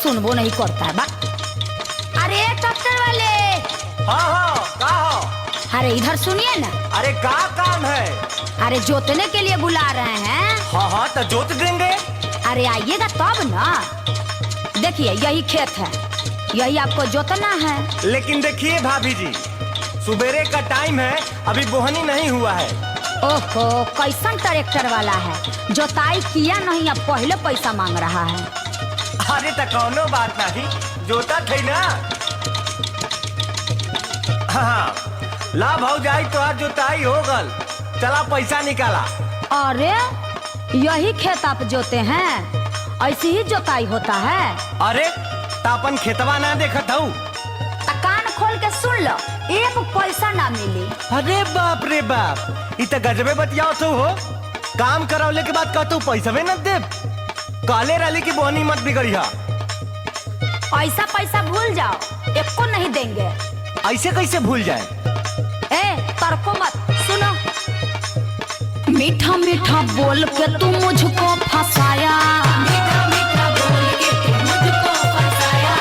सुनबो नहीं करता है बा। अरे ट्रैक्टर वाले। हाँ का हो? अरे इधर सुनिए ना। अरे का काम है? अरे जोतने के लिए बुला रहे हैं। हाँ तो जोत देंगे। अरे आइएगा तब ना। देखिए यही खेत है, यही आपको जोतना है। लेकिन देखिए भाभी जी, सुबेरे का टाइम है, अभी बोहनी नहीं हुआ है। ओहो, कैसन ट्रैक्टर वाला है, जोताई किया नहीं, अब पहले पैसा मांग रहा है। अरे तो कौनो बात नहीं, जोता थे ना। हाँ ला भाव जाई तो आज जोताई हो गल, चला पैसा निकाला। अरे यही खेत आप जोते हैं, ऐसी ही जोताई होता है। अरे तापन खेतवा ना देखत हूँ। कान खोल के सुन लो, एक पैसा ना मिली। अरे बाप रे बाप, इत गजबे बतियाओ तो हो। काम करावले के बाद कहतू पैसा भी न दे। काले राली की बोहनी मत बिगड़िया। ऐसा पैसा भूल जाओ, एको नहीं देंगे। ऐसे कैसे भूल जाए? ए तर्को मत, सुनो। मीठा मीठा बोल के तू मुझको फंसाया, मीठा मीठा बोल के तू मुझको फंसाया,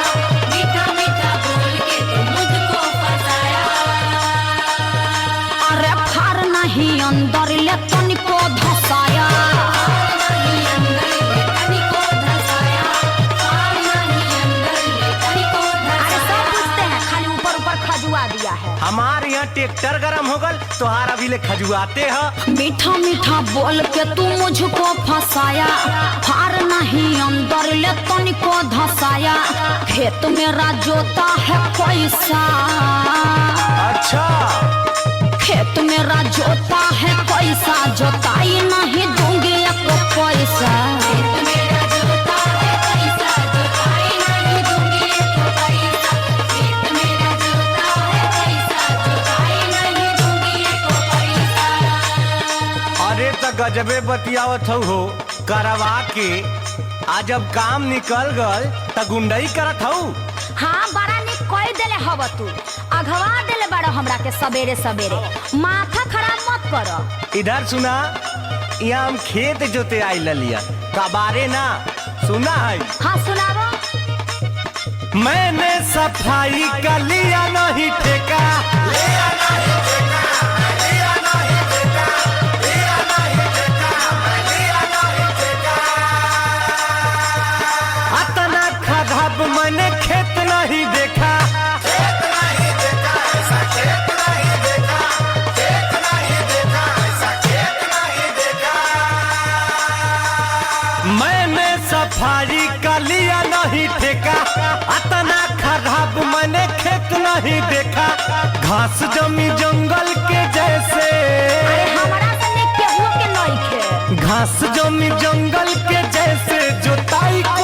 मीठा मीठा बोल के तू मुझको फंसाया। अरे फार नहीं अंदर ले तनिको धसाया, नहीं अंदर ले तनिको धसाया, फार नहीं अंदर ले तनिको धसाया। अरे सब पूछते हैं, खाली ऊपर ऊपर खजुआ दिया है। हमारे यहाँ ट्रैक्टर गरम हो गल, तोहार अभी ले खजुआते है। मीठा मीठा बोल के तू मुझको फंसाया, फार नहीं अंदर ले तनिको धसाया। खेत मेरा जोता है पैसा, अच्छा खेत मेरा जोता है पैसा, जोताई नहीं दूंगी एको पैसा। खेत मेरा जोता है पैसा, जोताई नहीं दूंगी एको पैसा। खेत मेरा जोता है पैसा, जोताई नहीं दूंगी एको पैसा। अरे तो गजबे बतियावत हो। करवा के आज जब काम निकल गल त गुंडई करत हूँ। हाँ बड़ा निक कह देले हव तू, अघवा देले बड़ा हमरा के सवेरे सवेरे। माथा खराब मत करो। इधर सुना, यहाँ हम खेत जोते आई ललिया कबारे ना सुना है। हाँ सुनावो। मैंने सफाई का लिया नहीं ठेका, लिया नहीं ठेका, लिया नहीं ठेका, लिया नहीं ठेका, लिया नहीं ठेका। अतना खराब मैंने खेत नहीं देखा, खेत नहीं देखा, ऐसा खेत नहीं देखा, खेत नहीं देखा, ऐसा खेत नहीं देखा। मैंने सफाई का लिया नहीं ठेका, अतना खराब मैंने खेत नहीं देखा। घास जमी जंगल के जैसे, अरे हमरा से ने केहू के नहीं खे। घास जमी जंगल के जैसे, जोताई को